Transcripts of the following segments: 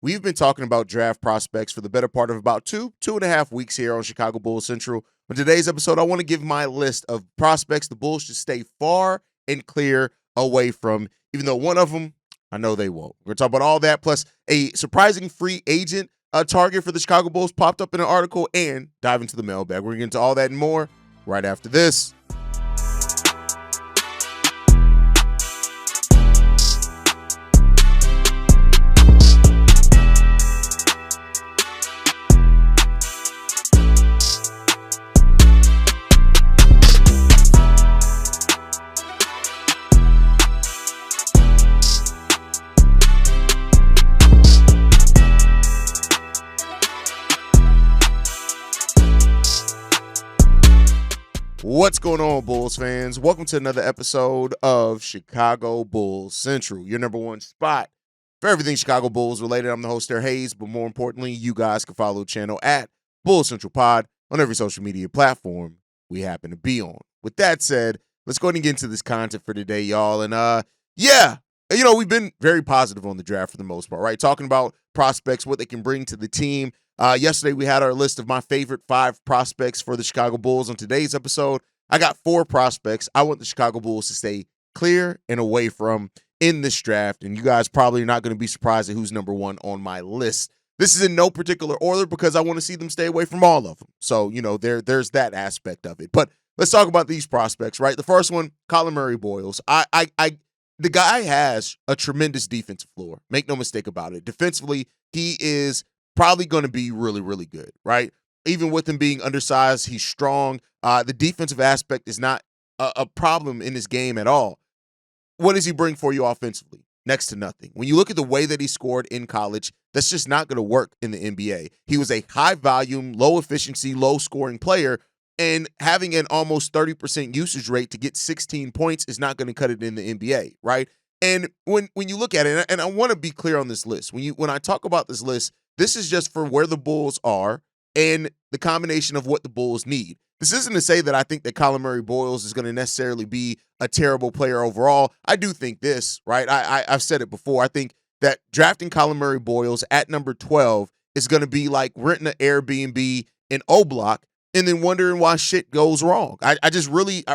We've been talking about draft prospects for the better part of about two and a half weeks here on Chicago Bulls Central. On today's episode, I want to give my list of prospects the Bulls should stay far and clear away from, even though one of them, I know they won't. We're going to talk about all that, plus a surprising free agent target for the Chicago Bulls popped up in an article, and dive into the mailbag. We're going to get into all that and more right after this. What's going on, Bulls fans? Welcome to another episode of Chicago Bulls Central, your number one spot for everything Chicago Bulls related. I'm the host there, Haize, but more importantly, you guys can follow the channel at Bulls Central Pod on every social media platform we happen to be on. With that said, let's go ahead and get into this content for today, y'all. And we've been very positive on the draft for the most part, right? Talking about prospects, what they can bring to the team. Yesterday, we had our list of my favorite 5 prospects for the Chicago Bulls. On today's episode, I got 4 prospects I want the Chicago Bulls to stay clear and away from in this draft. And you guys probably are not going to be surprised at who's number 1 on my list. This is in no particular order because I want to see them stay away from all of them. So, there's that aspect of it. But let's talk about these prospects, right? The first one, Collin Murray-Boyles. The guy has a tremendous defensive floor. Make no mistake about it. Defensively, he is probably going to be really, really good, right? Even with him being undersized, he's strong. The defensive aspect is not a problem in this game at all. What does he bring for you offensively? Next to nothing. When you look at the way that he scored in college, that's just not going to work in the NBA. He was a high volume, low efficiency, low scoring player, and having an almost 30% usage rate to get 16 points is not going to cut it in the NBA, right? And when you look at it, and I want to be clear on this list, when I talk about this list, this is just for where the Bulls are and the combination of what the Bulls need. This isn't to say that I think that Collin Murray-Boyles is going to necessarily be a terrible player overall. I do think this, right? I've said it before. I think that drafting Collin Murray-Boyles at number 12 is going to be like renting an Airbnb in O-Block and then wondering why shit goes wrong. I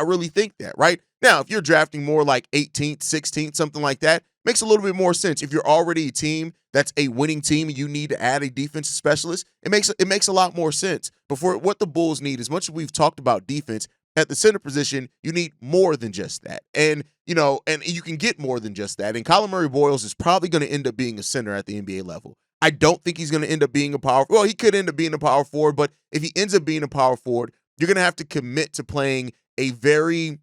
really think that, right? Now, if you're drafting more like 18th, 16th, something like that, makes a little bit more sense. If you're already a team that's a winning team and you need to add a defensive specialist, it makes a lot more sense. But for what the Bulls need, as much as we've talked about defense, at the center position, you need more than just that. And you can get more than just that. And Collin Murray-Boyles is probably going to end up being a center at the NBA level. I don't think he's going to end up being a power. Well, he could end up being a power forward, but if he ends up being a power forward, you're going to have to commit to playing a very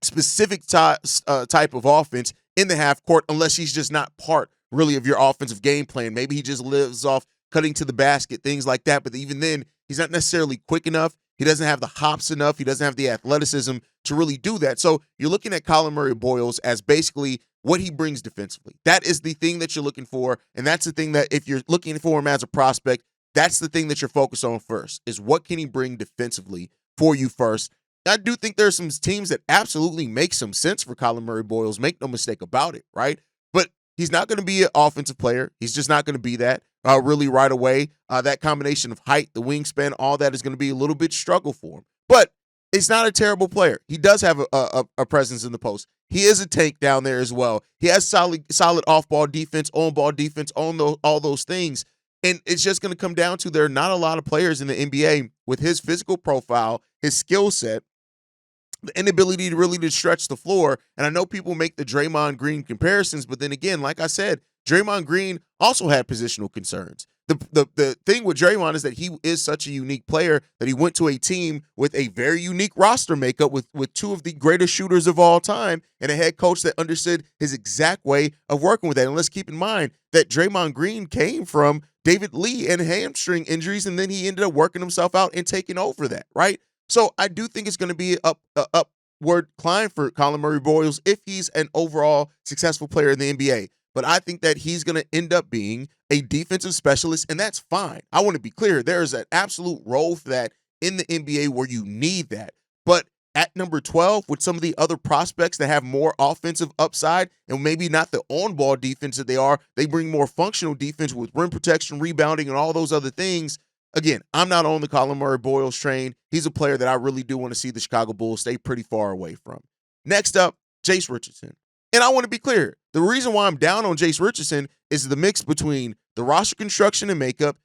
specific type of offense in the half court, unless he's just not part really of your offensive game plan. Maybe he just lives off cutting to the basket, things like that. But even then, he's not necessarily quick enough. He doesn't have the hops enough. He doesn't have the athleticism to really do that. So you're looking at Collin Murray-Boyles as basically what he brings defensively. That is the thing that you're looking for. And that's the thing that if you're looking for him as a prospect, that's the thing that you're focused on first, is what can he bring defensively for you first. I do think there's some teams that absolutely make some sense for Collin Murray-Boyles. Make no mistake about it, right? But he's not going to be an offensive player. He's just not going to be that really right away. That combination of height, the wingspan, all that is going to be a little bit struggle for him. But it's not a terrible player. He does have a presence in the post. He is a tank down there as well. He has solid off-ball defense, on-ball defense, all those things. And it's just going to come down to there are not a lot of players in the NBA with his physical profile, his skill set, the inability to really stretch the floor. And I know people make the Draymond Green comparisons, but then again, like I said, Draymond Green also had positional concerns. The thing with Draymond is that he is such a unique player that he went to a team with a very unique roster makeup with 2 of the greatest shooters of all time and a head coach that understood his exact way of working with that. And let's keep in mind that Draymond Green came from David Lee and hamstring injuries, and then he ended up working himself out and taking over that, right? So I do think it's going to be an upward climb for Collin Murray-Boyles if he's an overall successful player in the NBA. But I think that he's going to end up being a defensive specialist, and that's fine. I want to be clear. There is an absolute role for that in the NBA where you need that. But at number 12 with some of the other prospects that have more offensive upside and maybe not the on-ball defense that they are. They bring more functional defense with rim protection, rebounding, and all those other things. Again, I'm not on the Colin Murray-Boyles train. He's a player that I really do want to see the Chicago Bulls stay pretty far away from. Next up, Jase Richardson. And I want to be clear. The reason why I'm down on Jase Richardson is the mix between the roster construction and makeup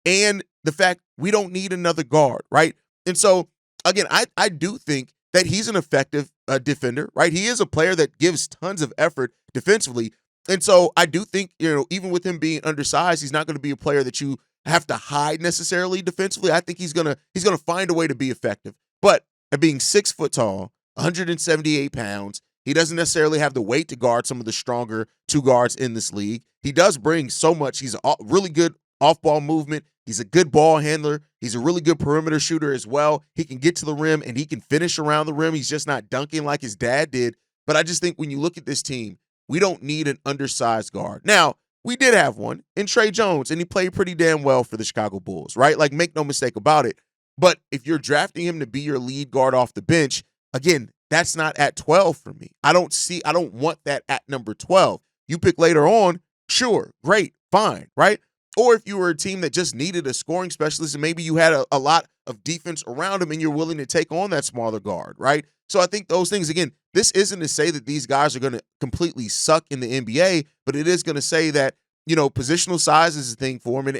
and the fact we don't need another guard, right? And so, again, I do think that he's an effective defender, right? He is a player that gives tons of effort defensively. And so I do think, even with him being undersized, he's not going to be a player that you have to hide necessarily defensively. I think he's gonna find a way to be effective. But at being 6 foot tall, 178 pounds, he doesn't necessarily have the weight to guard some of the stronger two guards in this league. He does bring so much. He's a really good off-ball movement. He's a good ball handler. He's a really good perimeter shooter as well. He can get to the rim, and he can finish around the rim. He's just not dunking like his dad did. But I just think when you look at this team, we don't need an undersized guard. Now, we did have one in Tre Jones, and he played pretty damn well for the Chicago Bulls, right? Like, make no mistake about it. But if you're drafting him to be your lead guard off the bench, again, that's not at 12 for me. I don't want that at number 12. You pick later on, sure, great, fine, right? Or if you were a team that just needed a scoring specialist and maybe you had a lot of defense around him and you're willing to take on that smaller guard, right? So I think those things, again, this isn't to say that these guys are going to completely suck in the NBA, but it is going to say that, positional size is a thing for him. And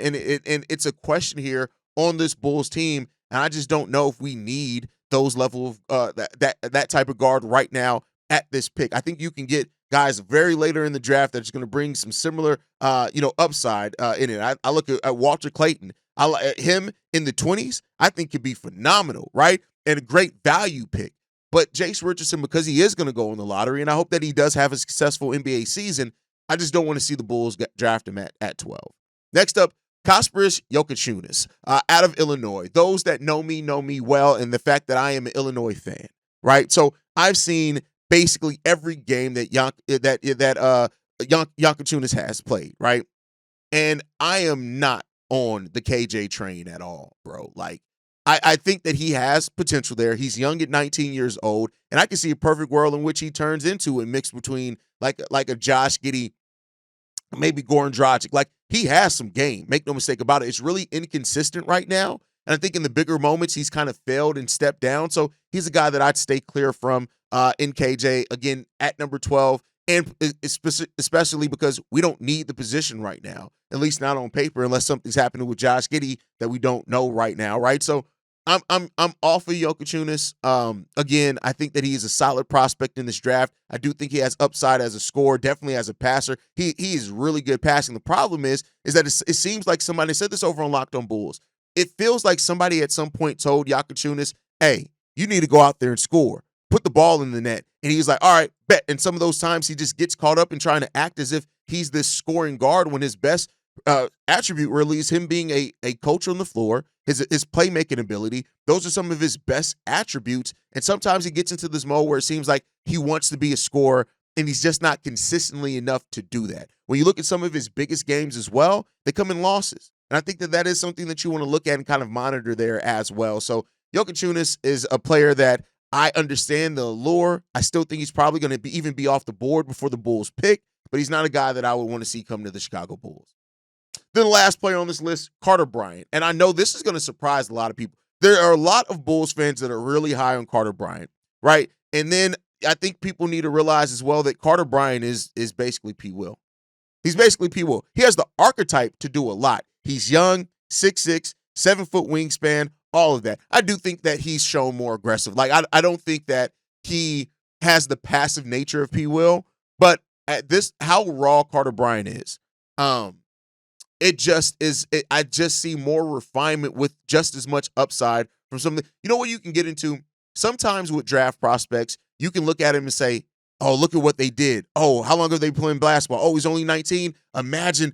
it's a question here on this Bulls team. And I just don't know if we need those level of that type of guard right now at this pick. I think you can get guys very later in the draft that's going to bring some similar, upside in it. I look at Walter Clayton. Him in the 20s, I think could be phenomenal, right? And a great value pick. But Jase Richardson, because he is going to go in the lottery, and I hope that he does have a successful NBA season, I just don't want to see the Bulls draft him at 12. Next up, Kasparas Jakucionis out of Illinois. Those that know me well, and the fact that I am an Illinois fan, right? So I've seen basically every game that Jakucionis has played, right? And I am not on the KJ train at all, bro. Like, I think that he has potential there. He's young at 19 years old, and I can see a perfect world in which he turns into a mix between like a Josh Giddey, maybe Goran Dragic. Like, he has some game. Make no mistake about it. It's really inconsistent right now, and I think in the bigger moments he's kind of failed and stepped down. So he's a guy that I'd stay clear from in KJ, again, at number 12, and especially because we don't need the position right now, at least not on paper, unless something's happening with Josh Giddey that we don't know right now, right? So I'm off of Jakucionis. Again, I think that he is a solid prospect in this draft. I do think he has upside as a scorer, definitely as a passer. He is really good passing. The problem is that it seems like somebody said this over on Locked on Bulls. It feels like somebody at some point told Jakucionis, hey, you need to go out there and score. Put the ball in the net. And he's like, all right, bet. And some of those times he just gets caught up in trying to act as if he's this scoring guard when his best attribute really is him being a coach on the floor, his playmaking ability. Those are some of his best attributes. And sometimes he gets into this mode where it seems like he wants to be a scorer, and he's just not consistently enough to do that. When you look at some of his biggest games as well, they come in losses. And I think that is something that you want to look at and kind of monitor there as well. So Jakucionis is a player that I understand the allure. I still think he's probably going to even be off the board before the Bulls pick, but he's not a guy that I would want to see come to the Chicago Bulls. Then the last player on this list, Carter Bryant. And I know this is going to surprise a lot of people. There are a lot of Bulls fans that are really high on Carter Bryant, right? And then I think people need to realize as well that Carter Bryant is basically P. Will. He's basically P. Will. He has the archetype to do a lot. He's young, 6'6", 7-foot wingspan, all of that. I do think that he's shown more aggressive. Like, I don't think that he has the passive nature of P. Will, but at this, how raw Carter Bryant is, it just is. I just see more refinement with just as much upside from something. You know what you can get into? Sometimes with draft prospects, you can look at him and say, oh, look at what they did. Oh, how long have they been playing basketball? Oh, he's only 19. Imagine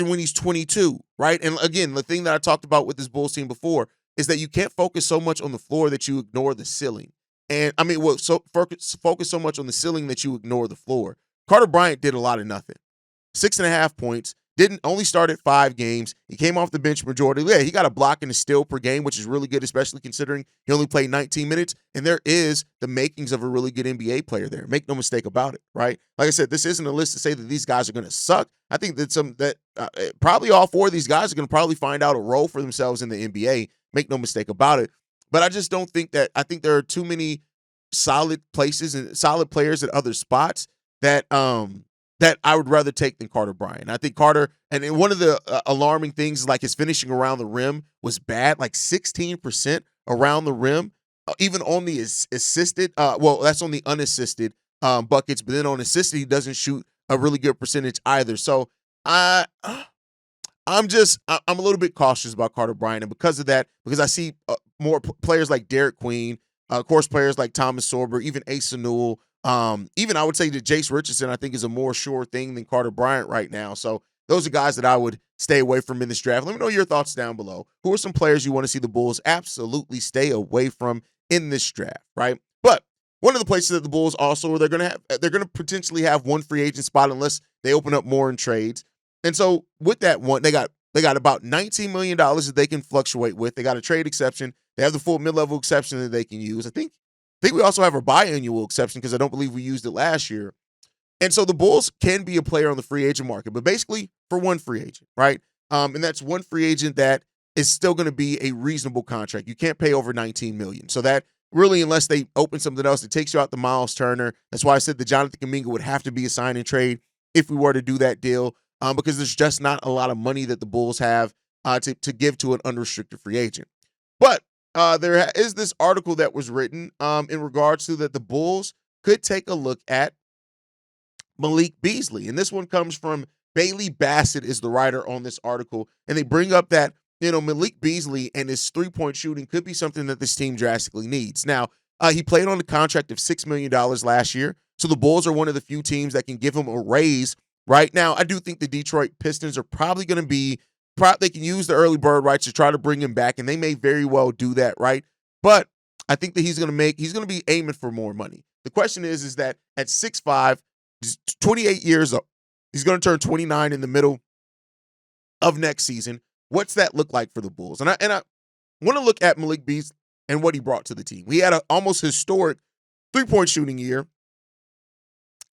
when he's 22, right? And again, the thing that I talked about with this Bulls team before is that you can't focus so much on the floor that you ignore the ceiling. And I mean, focus so much on the ceiling that you ignore the floor. Carter Bryant did a lot of nothing. 6.5 points, Didn't only started 5 games. He came off the bench majority. Yeah, he got a block and a steal per game, which is really good, especially considering he only played 19 minutes. And there is the makings of a really good NBA player there. Make no mistake about it, right? Like I said, this isn't a list to say that these guys are going to suck. I think that probably all 4 of these guys are going to probably find out a role for themselves in the NBA. Make no mistake about it. But I just don't think that. I think there are too many solid places and solid players at other spots that I would rather take than Carter Bryant. I think Carter, and one of the alarming things is like his finishing around the rim was bad, like 16% around the rim, even on the assisted. That's on the unassisted buckets, but then on assisted, he doesn't shoot a really good percentage either. So I'm a little bit cautious about Carter Bryant, and because of that, because I see more players like Derek Queen, of course, players like Thomas Sorber, even Asa Newell. Even I would say that Jase Richardson, I think, is a more sure thing than Carter Bryant right now. So those are guys that I would stay away from in this draft. Let me know your thoughts down below. Who are some players you want to see the Bulls absolutely stay away from in this draft, right? But one of the places that the Bulls also they're going to potentially have one free agent spot unless they open up more in trades. And so with that one, they got about $19 million that they can fluctuate with. They got a trade exception. They have the full mid-level exception that they can use. I think we also have a biannual exception because I don't believe we used it last year. And so the Bulls can be a player on the free agent market, but basically for one free agent, right? And that's one free agent that is still going to be a reasonable contract. You can't pay over $19 million. So that really, unless they open something else, it takes you out the Miles Turner. That's why I said that Jonathan Kuminga would have to be a sign and trade if we were to do that deal, because there's just not a lot of money that the Bulls have to give to an unrestricted free agent. But there is this article that was written in regards to that the Bulls could take a look at Malik Beasley. And this one comes from Bailey Bassett is the writer on this article. And they bring up that, Malik Beasley and his three-point shooting could be something that this team drastically needs. Now, he played on a contract of $6 million last year. So the Bulls are one of the few teams that can give him a raise right now. I do think the Detroit Pistons are probably going to be they can use the early bird rights to try to bring him back, and they may very well do that, right? But I think that he's going to be aiming for more money. The question is that at 6'5", he's 28 years old. He's going to turn 29 in the middle of next season. What's that look like for the Bulls? And I want to look at Malik Beasley and what he brought to the team. He had an almost historic three-point shooting year,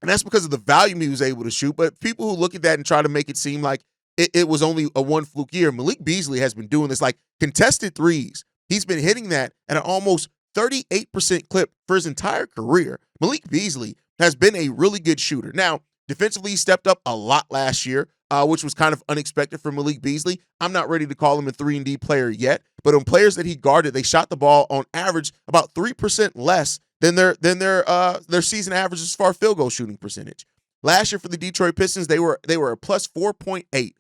and that's because of the volume he was able to shoot. But people who look at that and try to make it seem like it was only a one fluke year. Malik Beasley has been doing this, like contested threes. He's been hitting that at an almost 38% clip for his entire career. Malik Beasley has been a really good shooter. Now, defensively, he stepped up a lot last year, which was kind of unexpected for Malik Beasley. I'm not ready to call him a 3-and-D player yet, but on players that he guarded, they shot the ball on average about 3% less than their season average as far as field goal shooting percentage. Last year for the Detroit Pistons, they were a plus 4.8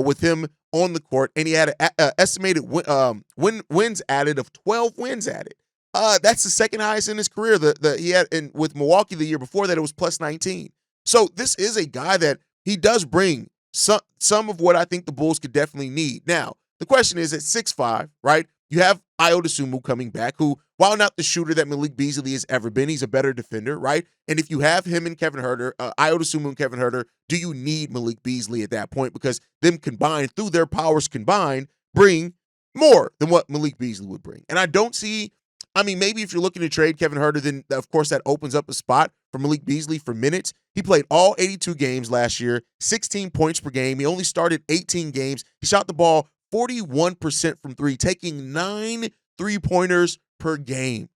with him on the court, and he had an estimated wins added of 12 wins added. That's the second highest in his career. He had with Milwaukee the year before that, it was plus 19. So this is a guy that he does bring some of what I think the Bulls could definitely need. Now, the question is at 6'5", right? You have Ayo Dosunmu coming back, who, while not the shooter that Malik Beasley has ever been, he's a better defender, right? And if you have him and Kevin Huerter, Ayo Dosunmu and Kevin Huerter, do you need Malik Beasley at that point? Because them combined, through their powers combined, bring more than what Malik Beasley would bring. And I don't see, maybe if you're looking to trade Kevin Huerter, then of course that opens up a spot for Malik Beasley for minutes. He played all 82 games last year, 16 points per game. He only started 18 games. He shot the ball 41% from three, taking 9 3-pointers per game.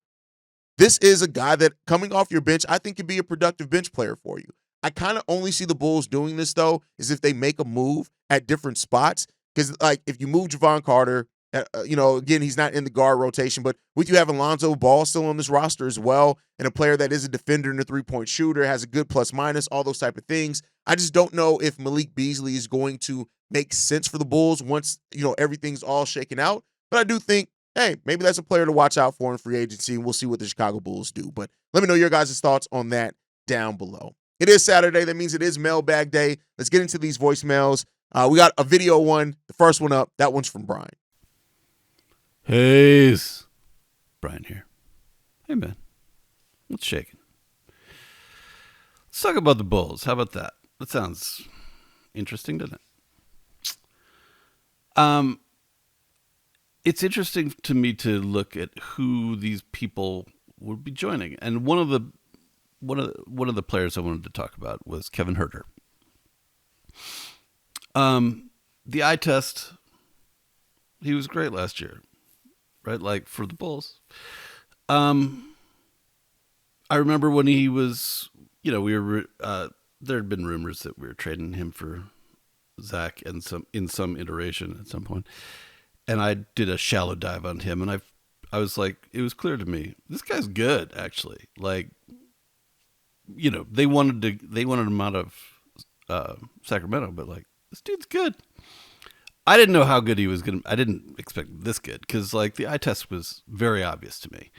This is a guy that, coming off your bench, I think could be a productive bench player for you. I kind of only see the Bulls doing this, though, is if they make a move at different spots. Because, like, if you move Javon Carter, again, he's not in the guard rotation, but with you having Lonzo Ball still on this roster as well, and a player that is a defender and a three-point shooter, has a good plus-minus, all those type of things, I just don't know if Malik Beasley is going to make sense for the Bulls once, everything's all shaken out. But I do think, hey, maybe that's a player to watch out for in free agency, and we'll see what the Chicago Bulls do. But let me know your guys' thoughts on that down below. It is Saturday. That means it is Mailbag Day. Let's get into these voicemails. We got a video one. The first one up. That one's from Brian. Haize. Brian here. Hey, man. What's shaking? Let's talk about the Bulls. How about that? That sounds interesting, doesn't it? It's interesting to me to look at who these people would be joining, and one of the players I wanted to talk about was Kevin Huerter. The eye test, he was great last year, right? Like for the Bulls. I remember when he was, we were there had been rumors that we were trading him for Zach and in some iteration at some point. And I did a shallow dive on him, and I was like, it was clear to me, this guy's good, actually. Like, they wanted him out of Sacramento, but like, this dude's good. I didn't know how good he was I didn't expect this good, because like the eye test was very obvious to me.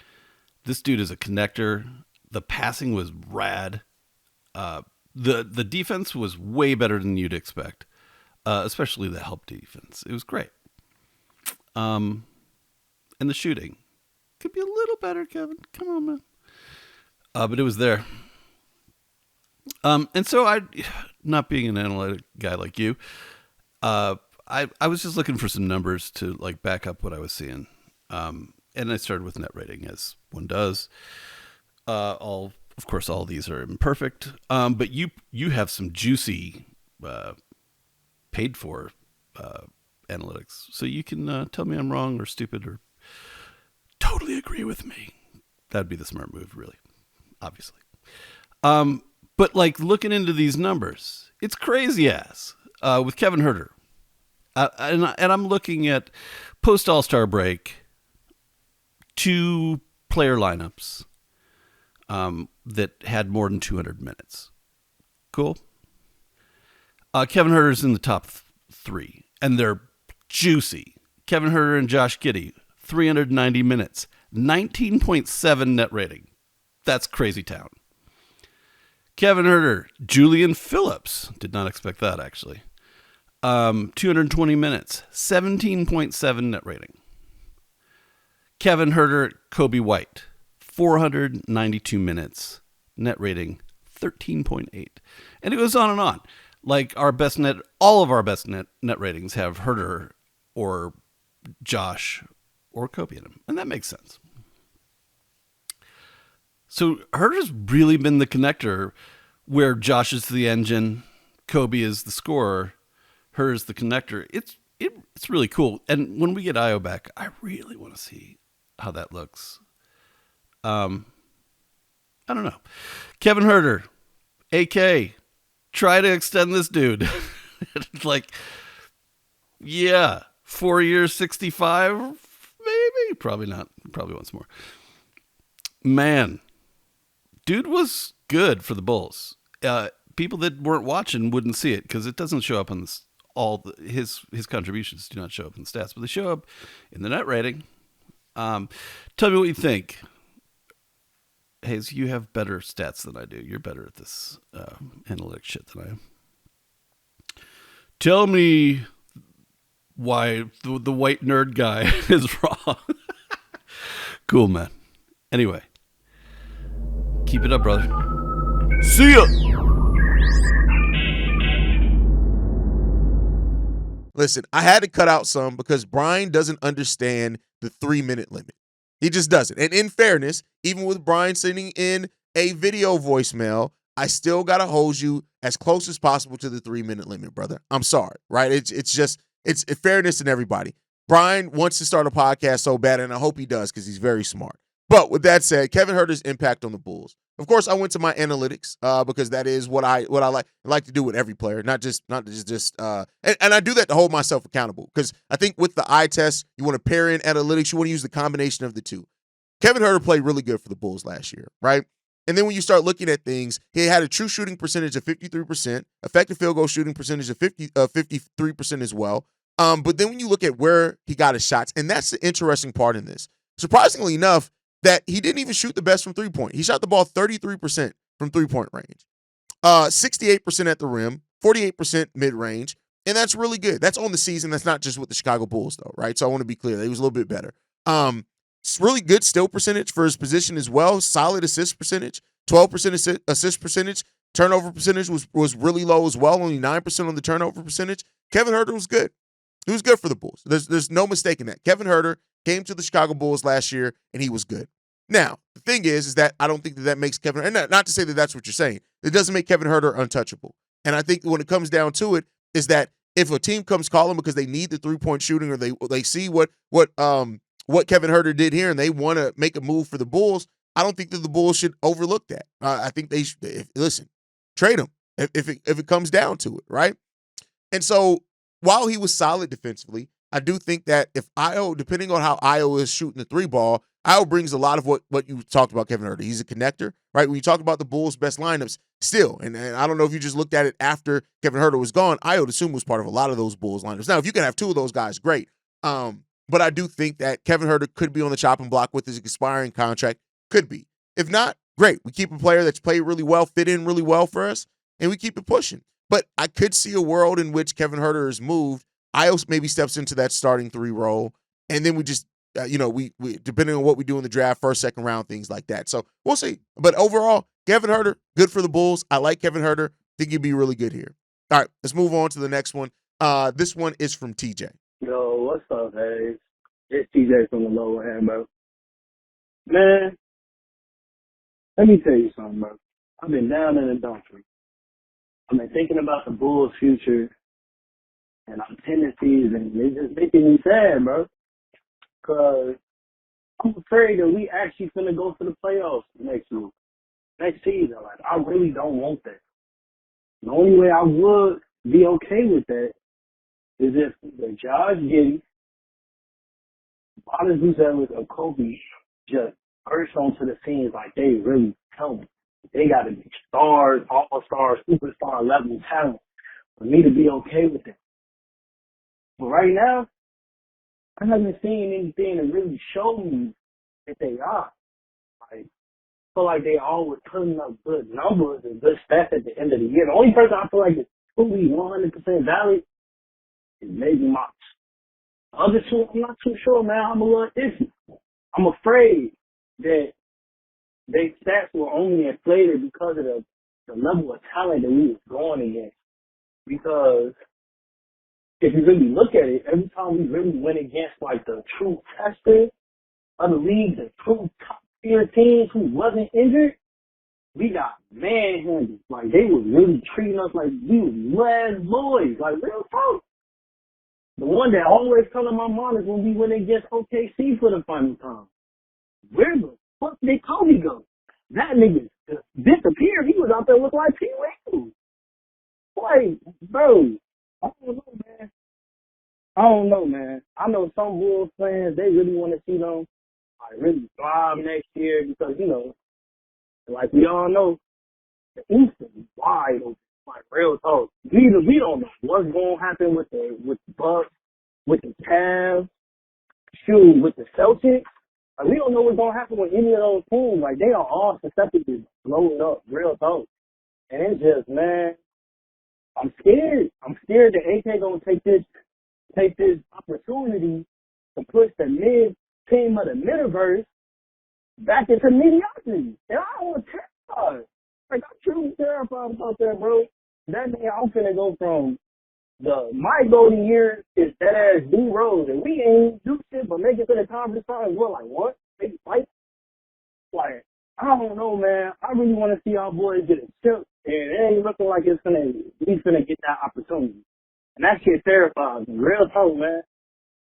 This dude is a connector. The passing was rad. The defense was way better than you'd expect, especially the help defense. It was great. And the shooting could be a little better, Kevin. Come on, man. But it was there. And so not being an analytic guy like you, I was just looking for some numbers to like back up what I was seeing. And I started with net rating, as one does. Of course, all these are imperfect. But you have some juicy, paid for, analytics, so you can tell me I'm wrong or stupid or totally agree with me. That'd be the smart move, really, obviously. But like looking into these numbers, it's crazy ass with Kevin Huerter, and I'm looking at post All-Star break, 2 player lineups that had more than 200 minutes. Cool. Kevin Huerter's in the top 3, and they're juicy. Kevin Huerter and Josh Giddey, 390 minutes, 19.7 net rating. That's crazy town. Kevin Huerter, Julian Phillips. Did not expect that, actually. 220 minutes, 17.7 net rating. Kevin Huerter, Coby White, 492 minutes, net rating 13.8. And it goes on and on. Like all of our best net ratings have Huerter or Josh or Coby in them. And that makes sense. So Huerter's really been the connector where Josh is the engine, Coby is the scorer, Huerter's the connector. It's really cool. And when we get Io back, I really want to see how that looks. I don't know. Kevin Huerter, AK, try to extend this dude. Like, yeah, 4 years, 65, maybe, probably not. Probably once more. Man, dude was good for the Bulls. People that weren't watching wouldn't see it because it doesn't show up on this. His contributions do not show up in the stats, but they show up in the net rating. Tell me what you think. Haize, you have better stats than I do. You're better at this analytic shit than I am. Tell me why the white nerd guy is wrong. Cool, man. Anyway, keep it up, brother. See ya! Listen, I had to cut out some because Brian doesn't understand the 3-minute limit. He just doesn't. And in fairness, even with Brian sending in a video voicemail, I still got to hold you as close as possible to the 3-minute limit, brother. I'm sorry, right? It's fairness in everybody. Brian wants to start a podcast so bad, and I hope he does because he's very smart. But with that said, Kevin Huerter's impact on the Bulls. Of course, I went to my analytics because that is what I like to do with every player, not just and I do that to hold myself accountable because I think with the eye test, you want to pair in analytics, you want to use the combination of the two. Kevin Huerter played really good for the Bulls last year, right? And then when you start looking at things, he had a true shooting percentage of 53%, effective field goal shooting percentage of 53% as well. But then when you look at where he got his shots, and that's the interesting part in this. Surprisingly enough, that he didn't even shoot the best from three-point. He shot the ball 33% from three-point range, 68% at the rim, 48% mid-range, and that's really good. That's on the season. That's not just with the Chicago Bulls, though, right? So I want to be clear. He was a little bit better. It's really good steal percentage for his position as well. Solid assist percentage, 12% assist percentage. Turnover percentage was really low as well, only 9% on the turnover percentage. Kevin Huerter was good. He was good for the Bulls. There's no mistaking that. Kevin Huerter came to the Chicago Bulls last year, and he was good. Now, the thing is that I don't think that makes Kevin, and not to say that that's what you're saying. It doesn't make Kevin Huerter untouchable. And I think when it comes down to it, is that if a team comes calling because they need the three-point shooting or they see what Kevin Huerter did here and they want to make a move for the Bulls, I don't think that the Bulls should overlook that. I think they should, listen, trade him if it comes down to it, right? And so while he was solid defensively, I do think that if Io, depending on how Io is shooting the three ball, Io brings a lot of what you talked about Kevin Huerter. He's a connector, right? When you talk about the Bulls' best lineups, still, and I don't know if you just looked at it after Kevin Huerter was gone, Io would assume was part of a lot of those Bulls lineups. Now, if you can have two of those guys, great. But I do think that Kevin Huerter could be on the chopping block with his expiring contract. Could be. If not, great. We keep a player that's played really well, fit in really well for us, and we keep it pushing. But I could see a world in which Kevin Huerter is moved. Io maybe steps into that starting three role, and then we just, we depending on what we do in the draft, first, second round, things like that. So we'll see. But overall, Kevin Huerter, good for the Bulls. I like Kevin Huerter. Think he'd be really good here. All right, let's move on to the next one. This one is from TJ. Yo, what's up, Haize? It's TJ from the lower end, bro. Man, let me tell you something, bro. I've been down in the dumps. I've been thinking about the Bulls' future and our tendencies, and it's just making me sad, bro. Because I'm afraid that we actually finna go to the playoffs next season. Like, I really don't want that. The only way I would be okay with that is if the Josh Giddey, Bonas Buzelis, or Coby just burst onto the scenes like they really tell me. They got to be stars, all-stars, superstar level talent for me to be okay with it. But right now, I haven't seen anything that really show me that they are. Like, I feel like they always putting up good numbers and good stats at the end of the year. The only person I feel like is truly 100% valid is maybe Mox. The other two, I'm not too sure, man. I'm a little iffy. I'm afraid that their stats were only inflated because of the level of talent that we was going against. Because if you really look at it, every time we really went against like the true testers of the league, the true top tier teams who wasn't injured, we got manhandled. Like they were really treating us like we were last boys, like real talk. The one that always comes to my mind is when we went against OKC for the final time. Where the fuck did Kobe go? That nigga disappeared. He was out there looking like P-Wade. Like, bro, I don't know, man. I know some Bulls fans, they really want to see them like really thrive next year because, like we all know, the East is wide open. Like real talk. We don't know what's gonna happen with the Bucks, with the Cavs, with the Celtics. Like we don't know what's gonna happen with any of those teams. Like they are all susceptible to blowing up, real talk. And it's just, man, I'm scared. I'm scared that AK gonna take this opportunity to push the mid team of the metaverse back into mediocrity. And I don't want to terrified. Like I'm truly terrified about that, bro. That means I'm finna go from my golden year is that ass D Rose, and we ain't do shit but make it to the conference finals. We're like, what? Maybe fight? Like, I don't know, man. I really want to see our boys get a chip, and it ain't looking like we finna get that opportunity. And that shit terrifies me. Real talk, man.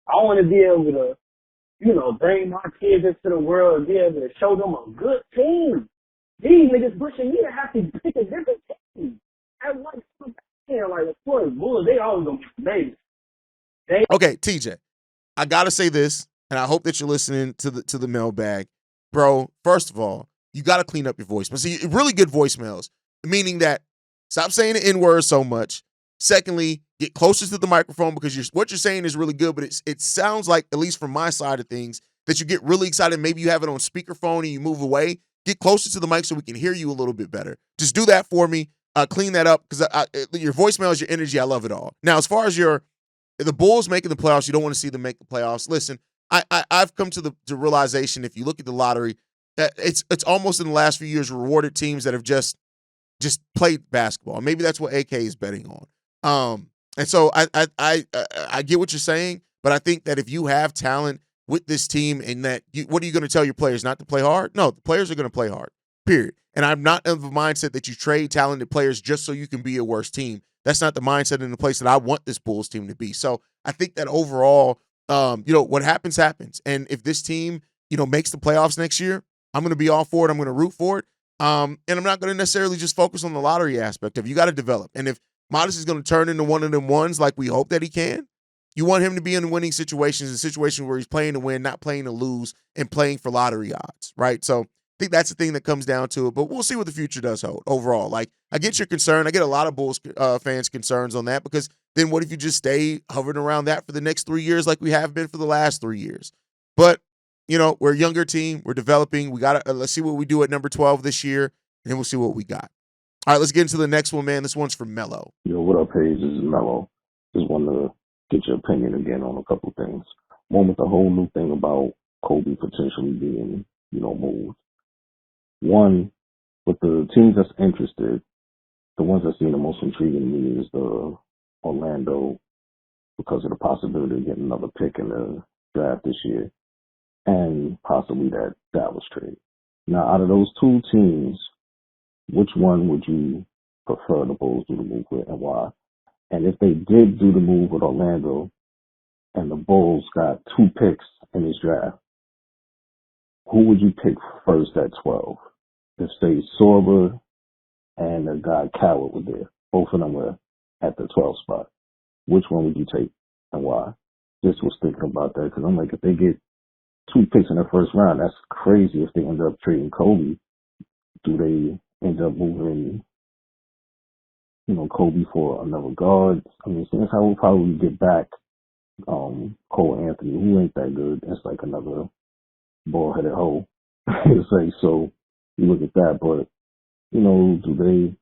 I want to be able to, bring my kids into the world and be able to show them a good team. These niggas pushing me to have to pick a different team. And like of course, Bulls, they always gonna be babies. Okay, TJ, I gotta say this, and I hope that you're listening to the mailbag, bro. First of all, you gotta clean up your voicemail. See, really good voicemails, meaning that stop saying the N-word so much. Secondly, get closer to the microphone because what you're saying is really good, but it sounds like, at least from my side of things, that you get really excited. Maybe you have it on speakerphone and you move away. Get closer to the mic so we can hear you a little bit better. Just do that for me. Clean that up because your voicemail is your energy. I love it all. Now, as far as the Bulls making the playoffs, you don't want to see them make the playoffs. Listen, I've come to the realization, if you look at the lottery, that it's almost in the last few years rewarded teams that have just played basketball. Maybe that's what AK is betting on. And so I get what you're saying, but I think that if you have talent with this team and that what are you going to tell your players, not to play hard? No, the players are going to play hard, period. And I'm not of the mindset that you trade talented players just so you can be a worse team. That's not the mindset and the place that I want this Bulls team to be. So I think that overall, what happens, happens. And if this team, makes the playoffs next year, I'm going to be all for it. I'm going to root for it. And I'm not going to necessarily just focus on the lottery aspect of it. You got to develop. And if Modest is going to turn into one of them ones like we hope that he can, you want him to be in winning situations, in situations where he's playing to win, not playing to lose, and playing for lottery odds, right? So I think that's the thing that comes down to it. But we'll see what the future does hold overall. Like, I get your concern. I get a lot of Bulls fans' concerns on that, because then what if you just stay hovering around that for the next 3 years like we have been for the last 3 years? But, we're a younger team. We're developing. We got to let's see what we do at number 12 this year, and then we'll see what we got. All right, let's get into the next one, man. This one's from Mello. Yo, what up, Haize? This is Mello. Just wanted to get your opinion again on a couple things. One, with the whole new thing about Coby potentially being, moved. One, with the teams that's interested, the ones that seem the most intriguing to me is the Orlando, because of the possibility of getting another pick in the draft this year, and possibly that Dallas trade. Now, out of those two teams, which one would you prefer the Bulls do the move with, and why? And if they did do the move with Orlando and the Bulls got 2 picks in this draft, who would you pick first at 12? If, say, Sorber and the guy Coward were there, both of them were at the 12 spot, which one would you take and why? Just was thinking about that, because I'm like, if they get 2 picks in the first round, that's crazy. If they end up trading Coby, do they end up moving Coby for another guard? I mean, since I will probably get back Cole Anthony, who ain't that good. That's like another ball-headed hoe. So you look at that, but, do they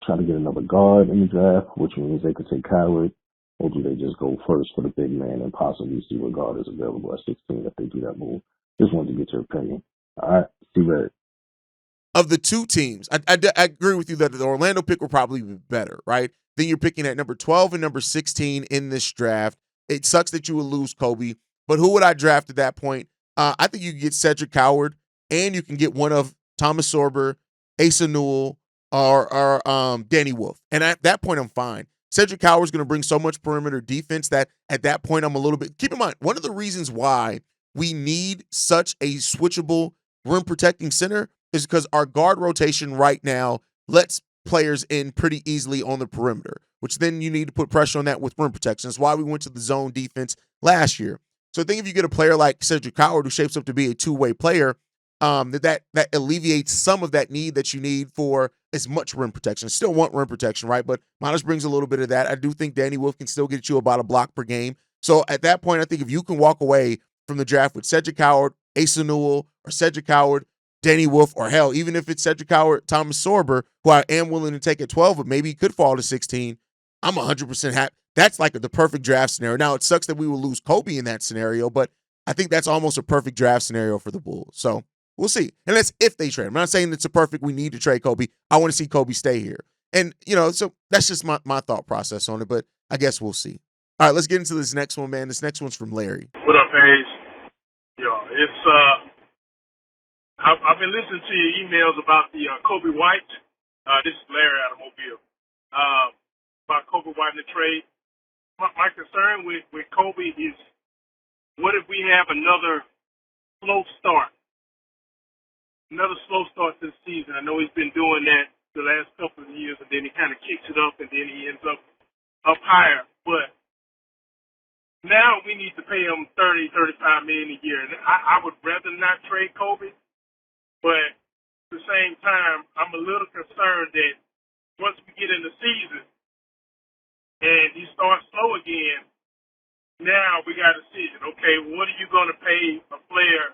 try to get another guard in the draft, which means they could take Coward, or do they just go first for the big man and possibly see what guard is available at 16 if they do that move? Just wanted to get your opinion. All right, see Red. Of the two teams, I agree with you that the Orlando pick will probably be better, right? Then you're picking at number 12 and number 16 in this draft. It sucks that you would lose Coby, but who would I draft at that point? I think you can get Cedric Coward, and you can get one of Thomas Sorber, Asa Newell, or Danny Wolf. And at that point, I'm fine. Cedric Coward's going to bring so much perimeter defense that at that point, I'm a little bit – keep in mind, one of the reasons why we need such a switchable rim-protecting center is because our guard rotation right now lets players in pretty easily on the perimeter, which then you need to put pressure on that with rim protection. That's why we went to the zone defense last year. So I think if you get a player like Cedric Coward who shapes up to be a two-way player, that alleviates some of that need that you need for as much rim protection. Still want rim protection, right? But Miles brings a little bit of that. I do think Danny Wolf can still get you about a block per game. So at that point, I think if you can walk away from the draft with Cedric Coward, Asa Newell, or Cedric Coward, Danny Wolf, or hell, even if it's Cedric Coward, Thomas Sorber, who I am willing to take at 12, but maybe he could fall to 16, I'm 100% happy. That's like the perfect draft scenario. Now, it sucks that we will lose Coby in that scenario, but I think that's almost a perfect draft scenario for the Bulls. So we'll see. And that's if they trade. I'm not saying it's a perfect, we need to trade Coby. I want to see Coby stay here. And, so that's just my thought process on it, but I guess we'll see. All right, let's get into this next one, man. This next one's from Larry. What up, Haize? It's I've been listening to your emails about the Coby White. This is Larry out of Mobile. About Coby White in the trade. My concern with Coby is, what if we have another slow start? Another slow start this season. I know he's been doing that the last couple of years, and then he kind of kicks it up, and then he ends up higher. But now we need to pay him $30-35 million a year. And I would rather not trade Coby. But at the same time, I'm a little concerned that once we get in the season and he starts slow again, now we got a decision. Okay, what are you going to pay a player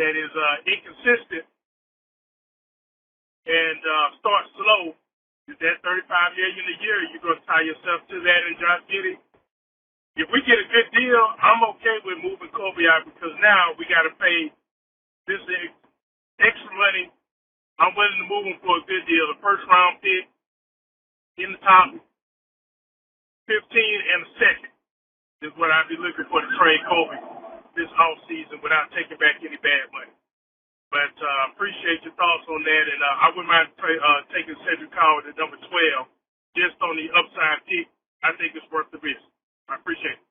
that is inconsistent and starts slow? Is that $35 million a year? You're going to tie yourself to that and Josh Giddey? If we get a good deal, I'm okay with moving Coby out, because now we got to pay this extra money. I'm willing to move him for a good deal. The first round pick in the top 15 and a second is what I'd be looking for to trade Coby this offseason without taking back any bad money. But appreciate your thoughts on that, and I wouldn't mind taking Cedric Coward at number 12 just on the upside pick. I think it's worth the risk. I appreciate it.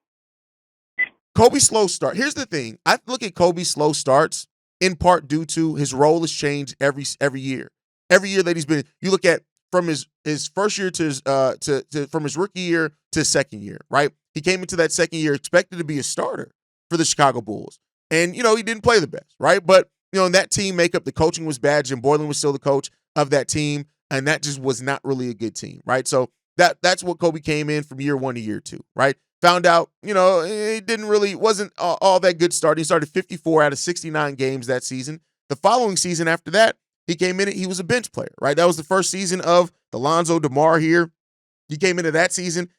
Coby's slow start. Here's the thing. I look at Coby's slow starts in part due to his role has changed every year. Every year that he's been, you look at from his first year to his from his rookie year to his second year, right? He came into that second year expected to be a starter for the Chicago Bulls. And, he didn't play the best, right? But, in that team makeup, the coaching was bad. Jim Boylan was still the coach of that team, and that just was not really a good team, right? So that's what Coby came in from year 1 to year 2, right? Found out, it wasn't all that good start. He started 54 out of 69 games that season. The following season after that, he came in, he was a bench player, right? That was the first season of the Lonzo DeMar here. He came into that season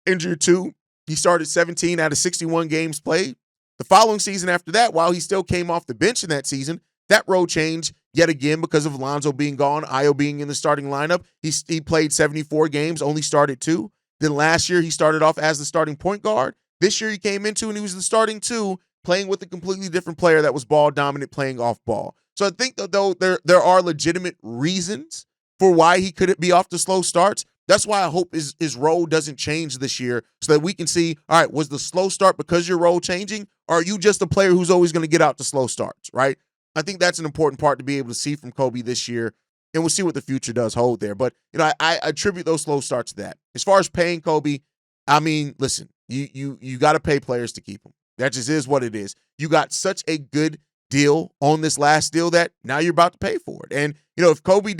in year 2. He started 17 out of 61 games played. The following season after that, while he still came off the bench in that season, that role changed yet again because of Lonzo being gone, Ayo being in the starting lineup. He played 74 games, only started 2. Then last year, he started off as the starting point guard. This year, he came into and he was the starting 2, playing with a completely different player that was ball dominant, playing off ball. So I think that though there are legitimate reasons for why he couldn't be off the slow starts. That's why I hope his role doesn't change this year so that we can see, all right, was the slow start because your role changing, or are you just a player who's always going to get out the slow starts, right? I think that's an important part to be able to see from Coby this year, and we'll see what the future does hold there. But, I attribute those slow starts to that. As far as paying Coby, I mean, listen, you got to pay players to keep them. That just is what it is. You got such a good deal on this last deal that now you're about to pay for it. And, if Coby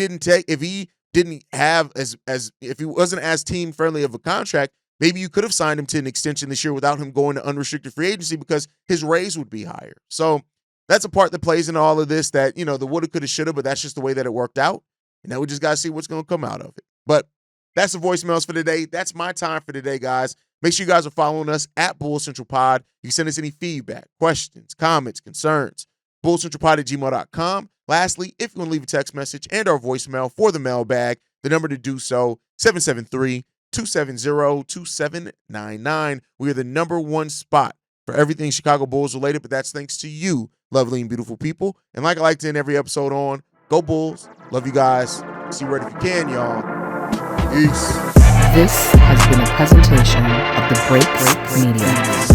if he didn't have if he wasn't as team friendly of a contract, maybe you could have signed him to an extension this year without him going to unrestricted free agency because his raise would be higher. So that's a part that plays into all of this that, the woulda, coulda, shoulda, but that's just the way that it worked out. And now we just got to see what's going to come out of it. But that's the voicemails for today. That's my time for today, guys. Make sure you guys are following us at Bull Central Pod. You can send us any feedback, questions, comments, concerns. BullCentralPod@gmail.com. Lastly, if you want to leave a text message and our voicemail for the mailbag, the number to do so, 773-270-2799. We are the number 1 spot for everything Chicago Bulls related, but that's thanks to you, lovely and beautiful people. And like I like to end every episode on, go Bulls. Love you guys. See you right if you can, y'all. Peace. This has been a presentation of the Break Media.